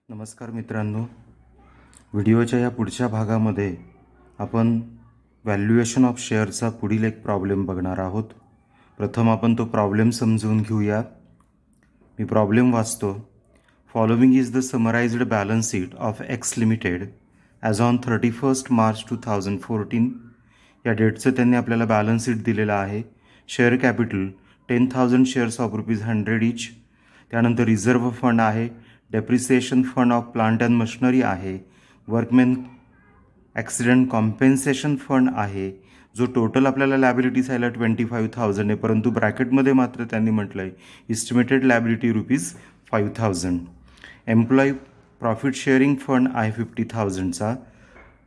नमस्कार मित्रांनो, व्हिडिओच्या या पुढच्या भागामध्ये आपण व्हॅल्युएशन ऑफ शेअरचा पुढील एक प्रॉब्लेम बघणार आहोत. प्रथम आपण तो प्रॉब्लेम समजून घेऊया. मी प्रॉब्लेम वाचतो. Following is the summarised balance sheet of x limited as on 31 March 2014. या डेटचं त्यांनी आपल्याला बॅलन्स शीट दिलेलं आहे. Share capital 10,000 shares of ₹100 each. त्यानंतर रिझर्व्ह फंड आहे, depreciation fund of plant and machinery आहे, वर्कमॅन ॲक्सिडेंट कॉम्पेन्सेशन फंड आहे. जो टोटल आपल्याला लॅबिलिटीज आहे 25,000 आहे, परंतु ब्रॅकेटमध्ये मात्र त्यांनी म्हटलं आहे estimated liability ₹5,000. Employee profit sharing fund आहे 50,000चा.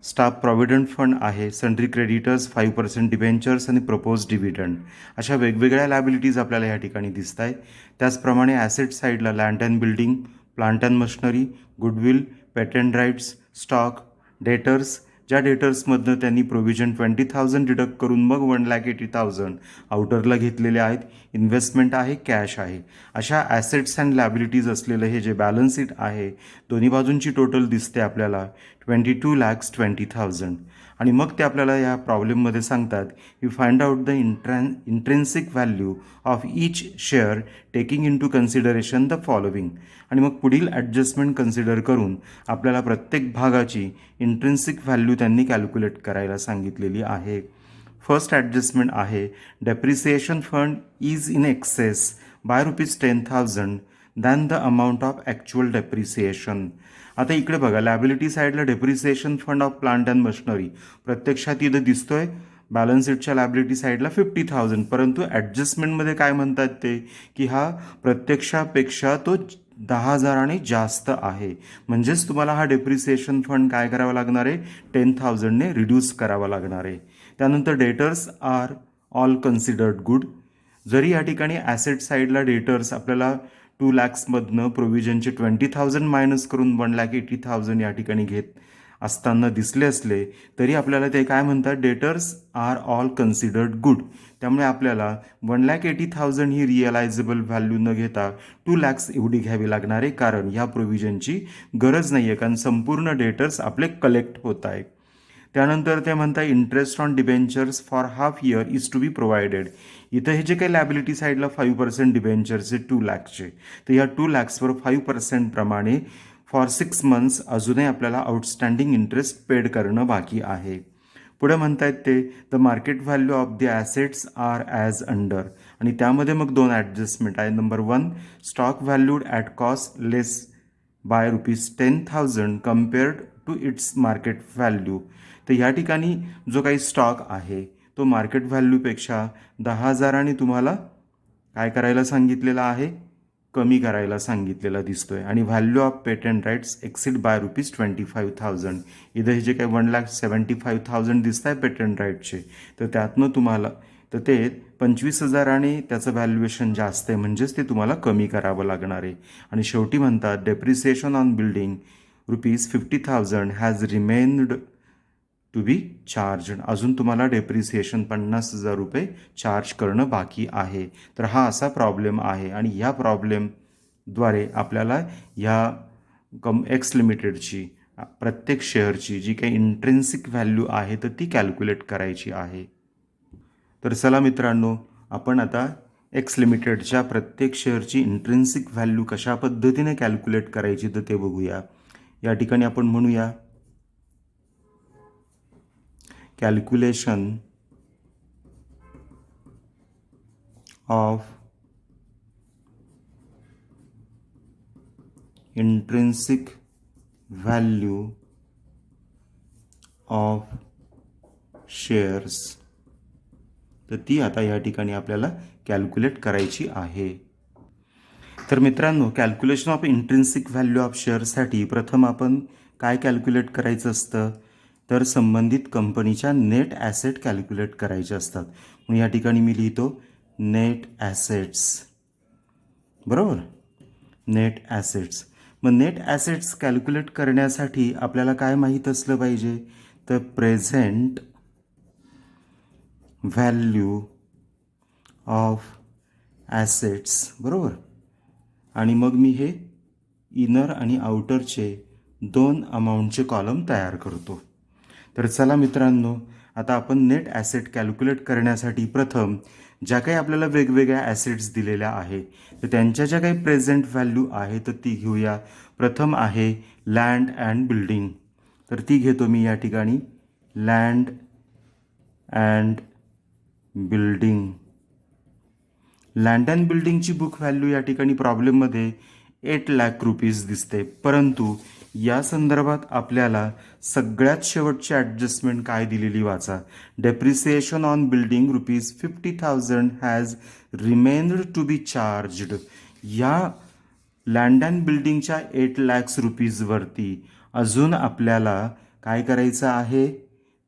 स्टाफ प्रॉव्हिडंट फंड आहे, सन्ड्री क्रेडिटर्स, 5% डिबेंचर्स आणि प्रपोज डिव्हिडंड. अशा वेगवेगळ्या लॅबिलिटीज आपल्याला या ठिकाणी दिसत आहेत. त्याचप्रमाणे ॲसेट साईडला land and building, plant and machinery, goodwill, patent rights, stock, debtors. ज्या डेटर्समधनं त्यांनी प्रोव्हिजन 20,000 डिडक्ट करून मग 1,80,000 आउटरला घेतलेले आहेत. इन्व्हेस्टमेंट आहे, कॅश आहे. अशा ॲसेट्स अँड लॅबिलिटीज असलेलं हे जे बॅलन्स शीट आहे, दोन्ही बाजूंची टोटल दिसते आपल्याला 22,20,000. आणि मग ते आपल्याला या प्रॉब्लेममध्ये सांगतात की find out the intrinsic value of each share taking into consideration the following. आणि मग पुढील ॲडजस्टमेंट कन्सिडर करून आपल्याला प्रत्येक भागाची इंट्रेन्सिक व्हॅल्यू त्यांनी कॅल्क्युलेट करायला सांगितलेली आहे. फर्स्ट ॲडजस्टमेंट आहे depreciation fund is in excess by ₹10,000 than the amount of actual depreciation. आता इकडे बघा, लॅबिलिटी साईडला depreciation fund of plant and machinery प्रत्यक्षात इथं दिसतोय बॅलन्स शीटच्या लॅबिलिटी साईडला 50,000, परंतु ॲडजस्टमेंटमध्ये काय म्हणतात ते की हा प्रत्यक्षापेक्षा तो 10,000 जास्त आहे. म्हणजेच तुम्हाला हा डेप्रिसिएशन फंड काय करावा लागणार आहे, 10,000ने रिड्यूस करावा लागणार आहे. त्यानंतर debtors are all considered good. जरी या ठिकाणी ॲसेट साईडला डेटर्स आपल्याला 2 लाख्समधनं प्रोव्हिजनचे 20,000 मायनस करून 1,80,000 या ठिकाणी घेत असताना दिसले असले तरी आपल्याला ते काय म्हणतात, debtors are all considered good. त्यामुळे आपल्याला 1,80,000 ही रिअलायझेबल व्हॅल्यू न घेता 2 लाख्स एवढी घ्यावी लागणार आहे, कारण ह्या प्रोव्हिजनची गरज नाही आहे, कारण संपूर्ण डेटर्स आपले कलेक्ट होत आहे. त्यानंतर ते म्हणतात interest on debentures for half year is to be provided. इथं हे जे काही लॅबिलिटी साईडला 5% डिबेंचर्सचे 2 लाखचे, तर या 2 लाख्सवर 5% प्रमाणे फॉर 6 मंथ्स अजूनही आपल्याला आउटस्टँडिंग इंटरेस्ट पेड करणं बाकी आहे. पुढे म्हणतायत ते the market value of the assets are as under. आणि त्यामध्ये मग 2 ॲडजस्टमेंट आहे. Number 1, stock valued at cost less by ₹10,000 compared to its market value. तर या ठिकाणी जो काही स्टॉक आहे तो मार्केट व्हॅल्यूपेक्षा 10,000 तुम्हाला काय करायला सांगितलेला आहे, कमी करायला सांगितलेला दिसतोय. आणि value of patent rights exceed by ₹25,000. इथं हे जे काही 1,75,000 दिसत आहे पेटंट राईटचे, तर त्यातनं तुम्हाला तर ते 25,000 आणि त्याचं व्हॅल्युएशन जास्त आहे, म्हणजेच ते तुम्हाला कमी करावं लागणार आहे. आणि शेवटी म्हणतात depreciation on building ₹50,000 has remained to be charge. अजून तुम्हाला डेप्रिसिएशन ₹50,000 चार्ज करणं बाकी आहे. तर हा असा प्रॉब्लेम आहे आणि ह्या प्रॉब्लेमद्वारे आपल्याला ह्या एक्स लिमिटेडची प्रत्येक शेअरची जी काही इंट्रेन्सिक व्हॅल्यू आहे तर ती कॅल्क्युलेट करायची आहे. तर चला मित्रांनो, आपण आता एक्स लिमिटेडच्या प्रत्येक शेअरची इंट्रेन्सिक व्हॅल्यू कशा पद्धतीने कॅल्क्युलेट करायची तर ते बघूया. या ठिकाणी आपण म्हणूया calculation of intrinsic value of shares. तर ती आता या ठिकाणी आपल्याला कॅल्क्युलेट करायची आहे. तर मित्रांनो, calculation of intrinsic value of शेअर्ससाठी प्रथम आपण काय कॅल्क्युलेट करायचं असतं, तर संबंधित कंपनीच्या नेट ॲसेट कॅल्क्युलेट करायचे असतात. म्हणून या ठिकाणी मी लिहितो नेट ॲसेट्स. बरोबर, नेट ॲसेट्स. मग नेट ॲसेट्स कॅल्क्युलेट करण्यासाठी आपल्याला काय माहीत असलं पाहिजे, तर प्रेझेंट व्हॅल्यू ऑफ ॲसेट्स. बरोबर. आणि मग मी हे इनर आणि आउटरचे 2 अमाऊंटचे कॉलम तयार करतो. तर चला मित्रांनो, आता आपण नेट ॲसेट कॅल्क्युलेट करण्यासाठी प्रथम ज्या काही आपल्याला वेगवेगळ्या ॲसेट्स दिलेल्या आहे तर त्यांच्या ज्या काही प्रेझेंट व्हॅल्यू आहे तर ती घेऊया. प्रथम आहे लँड अँड बिल्डिंग, तर ती घेतो मी या ठिकाणी. Land and building. Land and बिल्डिंगची बुक व्हॅल्यू या ठिकाणी प्रॉब्लेममध्ये 8 लाख रुपीज दिसते, परंतु या संदर्भात आपल्याला सगळ्यात शेवटची ॲडजस्टमेंट काय दिलेली वाचा. Depreciation on building ₹50,000 has remained to be charged. या लँड अँड बिल्डिंगच्या 8 लाख रुपीजवरती अजून आपल्याला काय करायचं आहे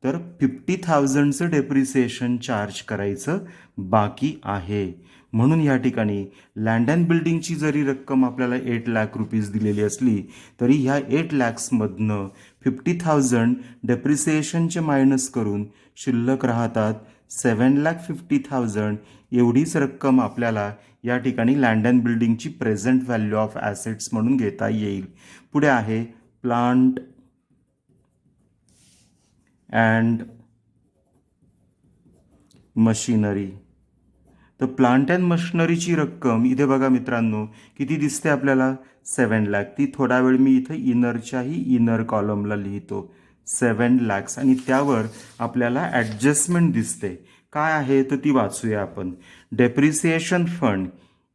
तर 50,000चं डेप्रिसिएशन चार्ज करायचं बाकी आहे. म्हणून या ठिकाणी लँड अँड बिल्डिंगची जरी रक्कम आपल्याला 8 लाख रुपीज दिलेली असली तरी ह्या 8 लॅक्समधनं 50,000 डेप्रिसिएशनचे मायनस करून शिल्लक राहतात 7,50,000. एवढीच रक्कम आपल्याला या ठिकाणी लँड अँड बिल्डिंगची प्रेझेंट व्हॅल्यू ऑफ ॲसेट्स म्हणून घेता येईल. पुढे आहे प्लांट अँड मशिनरी. तर प्लांट अँड मशिनरीची रक्कम इथे बघा मित्रांनो किती दिसते आपल्याला 7 लाख. ती थोडा वेळ मी इथे इनरच्याही इनर कॉलमला लिहितो 7 लाख आणि त्यावर आपल्याला ॲडजस्टमेंट दिसते. काय आहे तर ती वाचूया आपण. Depreciation fund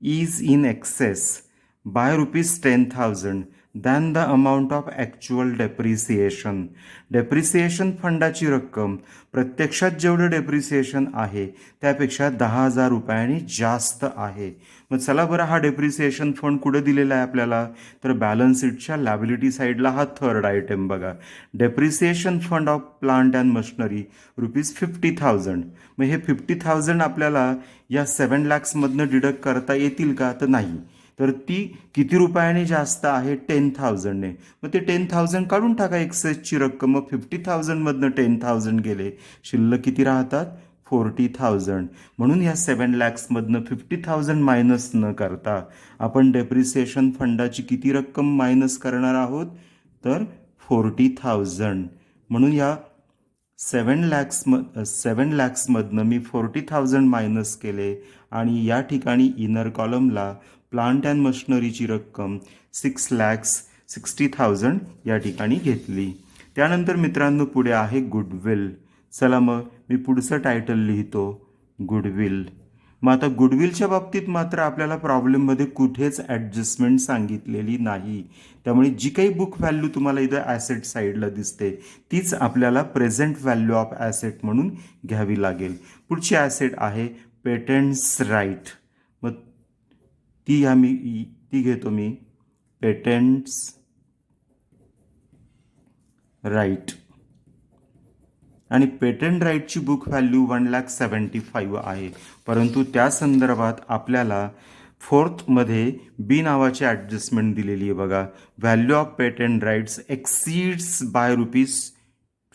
is in excess by ₹10,000 than the amount of actual depreciation. Depreciation फंडाची रक्कम प्रत्यक्षात जेवढं डेप्रिसिएशन आहे त्यापेक्षा 10,000 रुपयांनी जास्त आहे. मग चला बरं, हा डेप्रिसिएशन फंड कुठे दिलेला आहे आपल्याला तर बॅलन्स शीटच्या लॅबिलिटी साईडला हा थर्ड आयटम बघा. Depreciation fund of plant and machinery ₹50,000. मग हे 50,000 आपल्याला या 7 लाखमधनं डिडक्ट करता येतील का तर नाही. तर ती किती रुपयाने जास्त आहे 10,000ने. मग ते 10,000 काढून टाका एक्सेसची रक्कम. मग 50,000मधनं 10,000 गेले, शिल्लक किती राहतात 40,000. म्हणून या 7 लॅक्समधनं 50,000 मायनस न करता आपण डेप्रिसिएशन फंडाची किती रक्कम मायनस करणार आहोत तर 40,000. म्हणून या 7 लॅक्समधनं मी 40,000 मायनस केले आणि या ठिकाणी इनर कॉलमला प्लांट अँड मशिनरीची रक्कम 6,60,000 या ठिकाणी घेतली. त्यानंतर मित्रांनो पुढे आहे गुडविल. चला मग मी पुढचं टायटल लिहितो गुडविल. मग आता गुडविलच्या बाबतीत मात्र आपल्याला प्रॉब्लेममध्ये कुठेच ॲडजस्टमेंट सांगितलेली नाही. त्यामुळे जी काही बुक व्हॅल्यू तुम्हाला इथं ॲसेट साईडला दिसते तीच आपल्याला प्रेझेंट व्हॅल्यू ऑफ ॲसेट म्हणून घ्यावी लागेल. पुढची ॲसेट आहे पेटंट्स राईट. मग ती घेतो मी पेटंट्स राईट. आणि पेटंट राईटची बुक व्हॅल्यू 1,75,000 आहे, परंतु त्या संदर्भात आपल्याला फोर्थमध्ये बी नावाची ॲडजस्टमेंट दिलेली आहे बघा. Value of patent rights exceeds by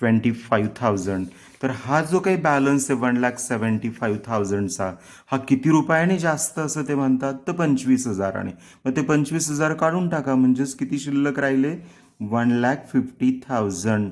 ₹25,000. तर हा जो काही बॅलन्स आहे 1,75,000चा हा किती रुपयाने जास्त असं ते म्हणतात तर 25,000. मग ते 25,000 काढून टाका म्हणजेच किती शिल्लक राहिले 1,50,000.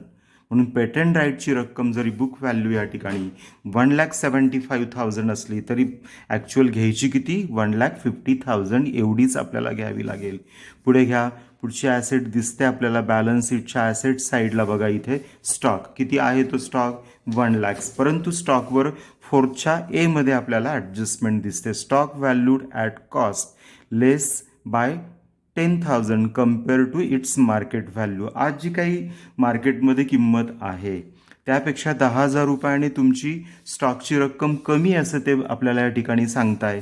म्हणून पेटंट राईटची रक्कम जरी बुक व्हॅल्यू या ठिकाणी 1,75,000 असली तरी ॲक्च्युअल घ्यायची किती 1,50,000 एवढीच आपल्याला घ्यावी लागेल. पुढे घ्या. पुढची ॲसेट दिसते आपल्याला बॅलन्स शीटच्या ॲसेट साईडला बघा. इथे स्टॉक किती आहे तो स्टॉक 1 लाख, परंतु स्टॉकवर फोर्थच्या एमध्ये आपल्याला ॲडजस्टमेंट दिसते. Stock valued at cost less by 10,000 compare to its market value. आज जी काही मार्केटमध्ये किंमत आहे त्यापेक्षा 10,000 रुपयाने तुमची स्टॉकची रक्कम कमी असं ते आपल्याला या ठिकाणी सांगताय,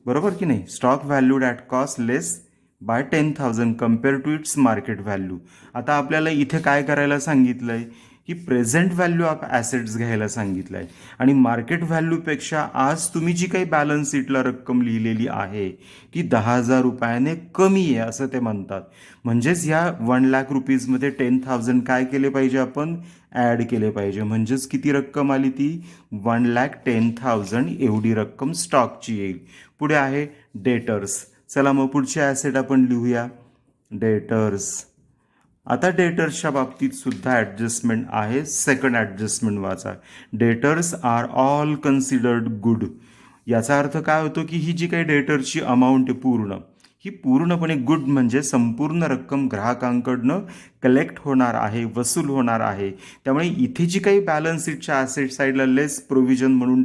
बरोबर की नाही. Stock valued at cost less by 10,000 compare to its market value. आता आपल्याला इथे काय करायला सांगितलं आहे की प्रेझेंट व्हॅल्यू ऑफ ॲसेट्स घ्यायला सांगितलं आहे आणि मार्केट व्हॅल्यूपेक्षा आज तुम्ही जी काही बॅलन्स शीटला रक्कम लिहिलेली आहे ती 10,000 रुपयाने कमी आहे असं ते म्हणतात. म्हणजेच या 1 लाख रुपीजमध्ये 10,000 काय केले पाहिजे आपण ॲड केले पाहिजे. म्हणजेच किती रक्कम आली ती 1,10,000 एवढी रक्कम स्टॉकची येईल. पुढे आहे डेटर्स. चला मग पुढचे ॲसेट आपण लिहूया. डेटर्स. आता डेटर्सच्या बाबतीत सुद्धा ॲडजस्टमेंट आहे. सेकंड ॲडजस्टमेंट वाचा. Debtors are all considered good. याचा अर्थ काय होतो की ही जी काही डेटर्सची अमाऊंट आहे पूर्ण, ही पूर्णपणे गुड म्हणजे संपूर्ण रक्कम ग्राहकांकडनं कलेक्ट होणार आहे, वसूल होणार आहे. त्यामुळे इथे जी काही बॅलन्स शीटच्या ॲसेट साईडला लेस प्रोव्हिजन म्हणून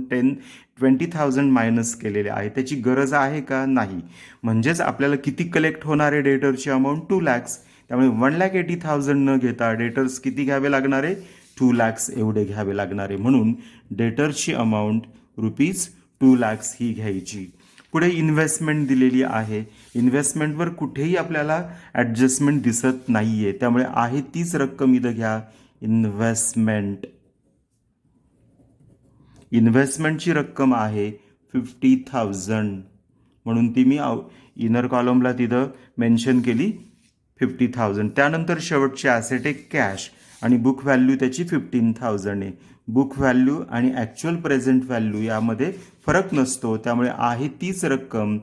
20,000 मायनस केलेले आहे, त्याची गरज आहे का? नाही. म्हणजेच आपल्याला किती कलेक्ट होणार आहे डेटरची अमाऊंट? 2 lakhs. त्यामुळे 1,80,000 न घेता डेटर्स किती घ्यावे लागणार आहे? 2 lakhs एवढे घ्यावे लागणार आहे. म्हणून डेटर्सची अमाऊंट ₹2 lakhs ही घ्यायची. पुढे इन्व्हेस्टमेंट दिलेली आहे. इन्व्हेस्टमेंटवर कुठेही आपल्याला ॲडजस्टमेंट दिसत नाही आहे, त्यामुळे आहे तीच रक्कम इथं घ्या. इन्व्हेस्टमेंटची रक्कम आहे 50,000, म्हणून ती मी इनर कॉलमला तिथं मेन्शन केली 50,000. त्यानंतर शेवटची ॲसेट आहे कॅश, आणि बुक व्हॅल्यू त्याची 15,000 आहे. बुक व्हॅल्यू आणि ॲक्च्युअल प्रेझेंट व्हॅल्यू यामध्ये फरक नसतो, त्यामुळे आहे तीच रक्कम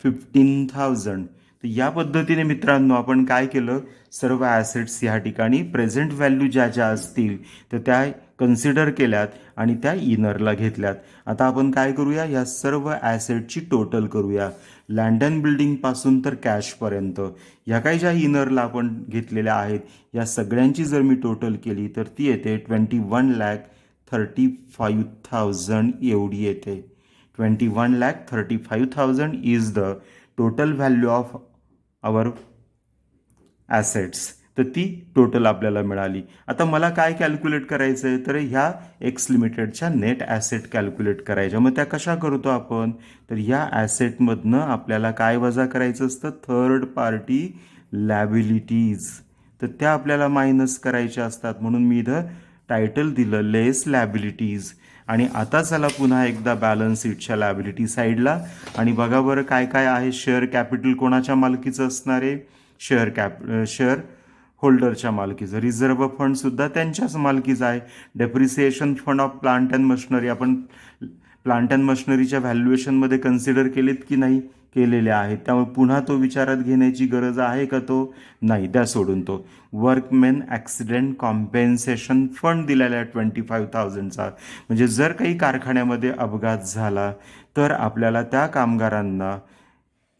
15,000. तर या पद्धतीने मित्रांनो आपण काय केलं, सर्व ॲसेट्स या ठिकाणी प्रेझेंट व्हॅल्यू ज्या ज्या असतील तर त्या कन्सिडर केल्यात आणि त्या इनरला घेतल्यात. आता आपण काय करूया, या सर्व ॲसेटची टोटल करूया. लँड अँड बिल्डिंगपासून तर कॅशपर्यंत ह्या काही ज्या इनरला आपण घेतलेल्या आहेत या सगळ्यांची जर मी टोटल केली तर ती येते 21,35,000 एवढी येते. 21,35,000 is the total value of our assets. तर ती टोटल आपल्याला मिळाली. आता मला काय कॅल्क्युलेट करायचं आहे, तर ह्या एक्स लिमिटेडच्या नेट ॲसेट कॅल्क्युलेट करायच्या. मग त्या कशा करतो आपण, तर या ॲसेटमधनं आपल्याला काय वजा करायचं असतं, थर्ड पार्टी लॅबिलिटीज. तर त्या आपल्याला मायनस करायच्या असतात, म्हणून मी इथं टायटल दिलं लेस लॅबिलिटीज. आणि आता चला पुन्हा एकदा बॅलन्स शीटच्या लॅबिलिटी साईडला आणि बघा बरं काय काय आहे. शेअर कॅपिटल कोणाच्या मालकीचं असणार आहे, शेअर होल्डरच्या मालकीचं. रिझर्व्ह फंड सुद्धा त्यांच्याच मालकीचा आहे. Depreciation fund of plant and machinery आपण प्लांट अँड मशिनरीच्या व्हॅल्युएशनमध्ये कन्सिडर केलेत की नाही, केलेले आहेत. त्यामुळे पुन्हा तो विचारात घेण्याची गरज आहे का, तो नाही, त्या सोडून तो वर्कमेन ॲक्सिडेंट कॉम्पेन्सेशन फंड दिलेला आहे 25,000चा. म्हणजे जर काही कारखान्यामध्ये अपघात झाला तर आपल्याला त्या कामगारांना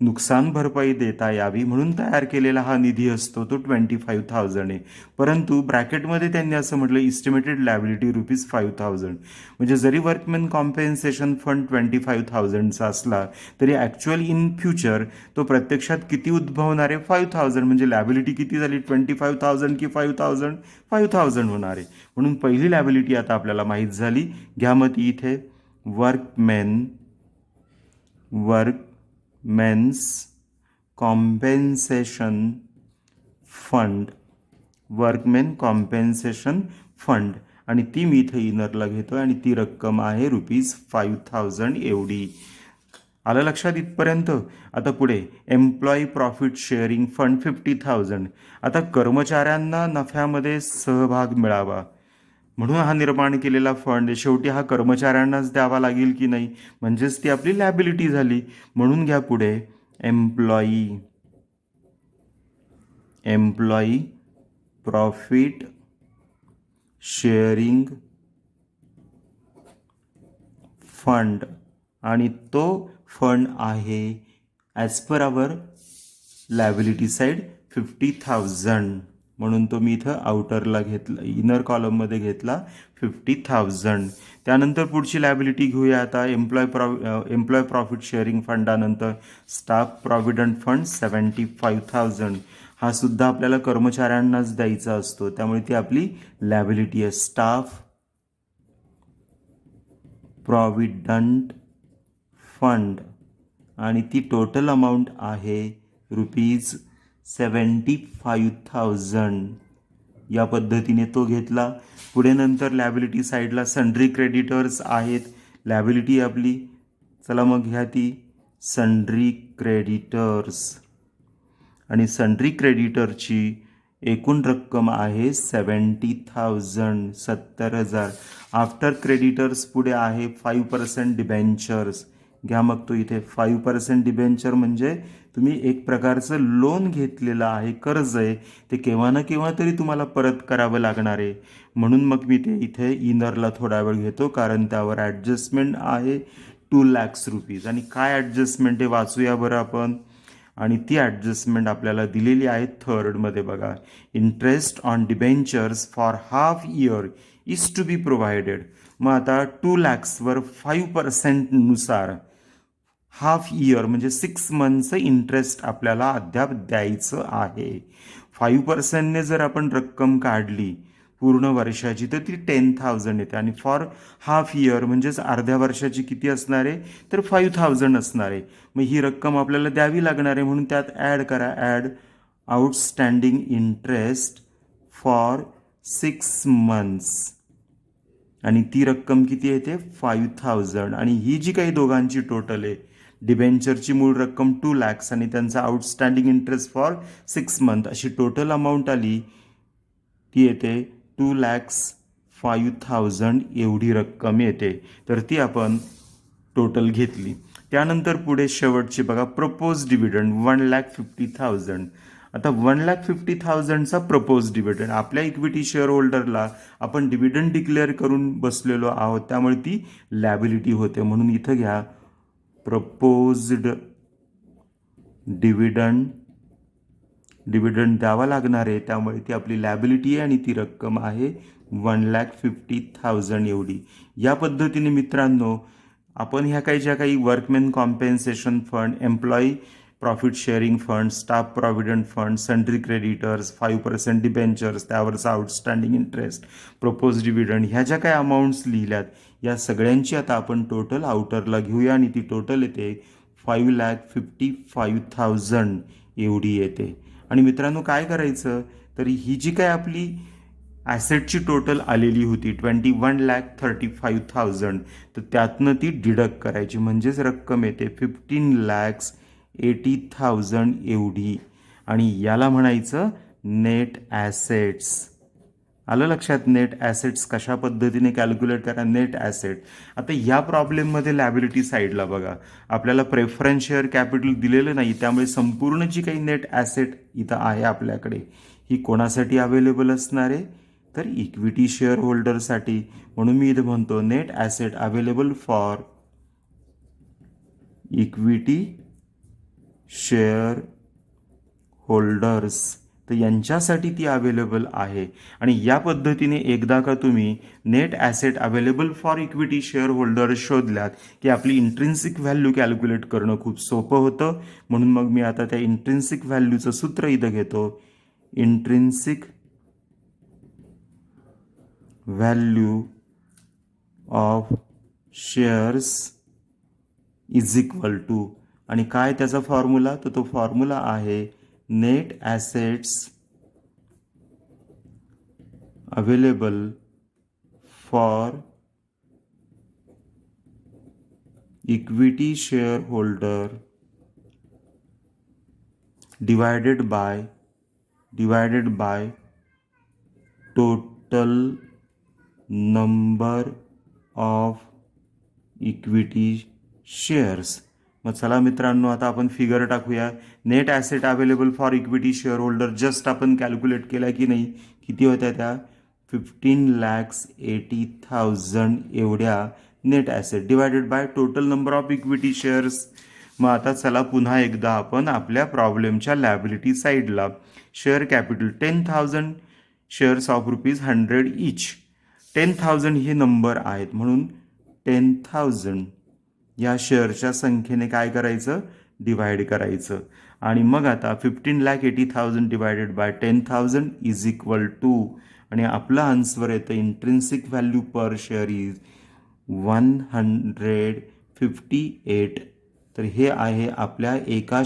नुकसान भरपाई देता यावी म्हणून तयार केलेला हा निधी असतो, तो 25,000 आहे. परंतु ब्रॅकेटमध्ये त्यांनी असं म्हटलं इस्टिमेटेड लॅबिलिटी ₹5,000. म्हणजे जरी वर्कमेन कॉम्पेन्सेशन फंड 25,000चा असला तरी ॲक्च्युअल इन फ्युचर तो प्रत्यक्षात किती उद्भवणार आहे, 5,000. म्हणजे लॅबिलिटी किती झाली, 25,000 की 5,000, 5,000 होणार आहे. म्हणून पहिली लॅबिलिटी आता आपल्याला माहीत झाली. घ्या मग ती इथे workmen's compensation fund, workmen compensation fund, आणि ती मी इथे इनरला घेतो आणि ती रक्कम आहे ₹5,000 एवढी. आलं लक्षात इथपर्यंत. आता पुढे एम्प्लॉई प्रॉफिट शेअरिंग फंड 50,000. आता कर्मचाऱ्यांना नफ्यामध्ये सहभाग मिळावा म्हणून हा निर्माण केलेला फंड आहे. शेवटी हा कर्मचाऱ्यांनाच द्यावा लागेल की नाही, म्हणजेच ती आपली लॅबिलिटी झाली. म्हणून घ्या पुढे एम्प्लॉई प्रॉफिट शेअरिंग फंड, आणि तो फंड आहे as per hour liability side 50,000. म्हणून तो मी इथं आउटरला घेतला, इनर कॉलममध्ये घेतला 50,000. त्यानंतर पुढची लॅबिलिटी घेऊया आता. एम्प्लॉय प्रॉफिट शेअरिंग फंडानंतर स्टाफ प्रॉव्हिडंट फंड 75,000. हा सुद्धा आपल्याला कर्मचाऱ्यांनाच द्यायचा असतो, त्यामुळे ती आपली लॅबिलिटी आहे. स्टाफ प्रॉव्हिडंट फंड, आणि ती टोटल अमाऊंट आहे ₹75,000. या पद्धतीने तो घेतला. पुढे नंतर लॅबिलिटी साईडला सन्ड्री क्रेडिटर्स आहेत. लॅबिलिटी आपली, चला मग घ्या ती सन्ड्री क्रेडिटर्स, आणि सन्ड्री क्रेडिटरची एकूण रक्कम आहे 70,000. आफ्टर क्रेडिटर्स पुढे आहे 5% डिबेंचर्स. घ्या मग तो इथे 5% डिबेंचर म्हणजे तुम्ही एक प्रकारचं लोन घेतलेलं आहे, कर्ज आहे, ते केव्हा ना केव्हा तरी तुम्हाला परत करावं लागणार आहे. म्हणून मग मी ते इथे इनरला थोडा वेळ घेतो, कारण त्यावर ॲडजस्टमेंट आहे 2 lakhs रुपीज. आणि काय ॲडजस्टमेंट आहे वाचूया बरं आपण. आणि ती ॲडजस्टमेंट आपल्याला दिलेली आहे थर्डमध्ये बघा. Interest on debentures for half year is to be provided. मग आता 2 lakhsवर 5% नुसार हाफ इयर म्हणजे 6 मंथचं इंटरेस्ट आपल्याला अद्याप द्यायचं आहे. 5%ने जर आपण रक्कम काढली पूर्ण वर्षाची तर ती 10,000 येते. आणि फॉर हाफ इयर म्हणजेच अर्ध्या वर्षाची किती असणार आहे तर 5,000 असणार आहे. मग ही रक्कम आपल्याला द्यावी लागणार आहे, म्हणून त्यात ॲड करा. Add outstanding interest for 6 months. आणि ती रक्कम किती येते 5,000. आणि ही जी काही दोघांची टोटल आहे, डिबेंचरची मूळ रक्कम 2 lakhs आणि त्यांचा आउटस्टँडिंग इंटरेस्ट फॉर 6 months अशी टोटल अमाऊंट आली, ती येते 2,05,000 एवढी रक्कम येते. तर ती आपण टोटल घेतली. त्यानंतर पुढे शेवटची बघा, प्रपोज डिव्हिडंड 1,50,000. आता 1,50,000चा प्रपोज डिव्हिडंड आपल्या इक्विटी शेअर होल्डरला आपण डिव्हिडंड डिक्लेअर करून बसलेलो आहोत, त्यामुळे ती लॅबिलिटी होते. म्हणून इथं घ्या प्रपोज्ड डिव्हिडंड द्यावा लागणार आहे, त्यामुळे ती आपली लॅबिलिटी आहे आणि ती रक्कम आहे 1,50,000 एवढी. या पद्धतीने मित्रांनो आपण ह्या काही ज्या काही workman compensation fund, employee profit sharing fund, staff provident fund, sundry creditors, 5% debentures, त्यावरचा आउटस्टँडिंग इंटरेस्ट, प्रपोज डिव्हिडंड, ह्या ज्या काही अमाऊंट्स लिहिल्यात या सगळ्यांची आता आपण टोटल आउटरला घेऊया. आणि ती टोटल येते 5,55,000 एवढी येते. आणि मित्रांनो काय करायचं, तर ही जी काय आपली ॲसेटची टोटल आलेली होती 21,35,000, तर त्यातनं ती डिडक्ट करायची, म्हणजेच रक्कम येते 15,80,000 एवढी. आणि याला म्हणायचं नेट ॲसेट्स. आलं लक्षात? नेट ॲसेट्स कशा पद्धतीने कॅल्क्युलेट करा, नेट ॲसेट. आता या प्रॉब्लेममध्ये लॅबिलिटी साईडला बघा, आपल्याला प्रेफरन्स शेअर कॅपिटल दिलेलं नाही, त्यामुळे संपूर्ण जी काही नेट ॲसेट इथं आहे आपल्याकडे ही कोणासाठी अवेलेबल असणार आहे तर इक्विटी शेअर होल्डरसाठी. म्हणून मी इथं म्हणतो net asset available for equity share holders, तर यांच्यासाठी ती अवेलेबल आहे. आणि या पद्धतीने एकदा का तुम्ही net asset available for equity share holders शोधल्यात की आपली इंट्रिन्सिक व्हॅल्यू कॅल्क्युलेट करणं खूप सोपं होतं. म्हणून मग मी आता त्या इंट्रिन्सिक व्हॅल्यूचं सूत्र इथं घेतो. Intrinsic value of shares is equal to, आणि काय त्याचा फॉर्म्युला, तर तो फॉर्म्युला आहे net assets available for equity share holder divided by total number of equity shares. मग चला मित्रांनो आता आपण फिगर टाकूया. Net asset available for equity share holder just आपण कॅल्क्युलेट केला की नाही, किती होत्या त्या 15,80,000 एवढ्या net asset divided by total number of equity shares. मग आता चला पुन्हा एकदा आपण आपल्या प्रॉब्लेमच्या लॅबिलिटी साईडला, शेअर कॅपिटल 10,000 शेअर्स ऑफ ₹100 इच. 10,000 हे नंबर आहेत, म्हणून 10,000 या शेअरच्या संख्येने काय करायचं, डिवाइड करायचं. आणि मग आता 15,80,000 divided by 10,000 is equal to, आणि आपलं आन्सर येतं intrinsic value per share is 158. तर हे आहे आपल्या एका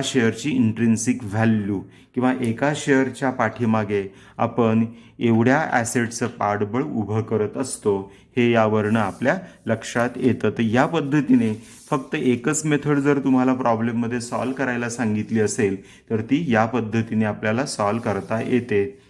शेअरची इंट्रिन्सिक व्हॅल्यू, किंवा एका शेअरच्या पाठीमागे आपण एवढ्या ॲसेटचं पाठबळ उभं करत असतो, हे यावरनं आपल्या लक्षात येतं. तर या पद्धतीने फक्त एकच मेथड जर तुम्हाला प्रॉब्लेममध्ये सॉल्व करायला सांगितली असेल तर ती या पद्धतीने आपल्याला सॉल्व करता येते.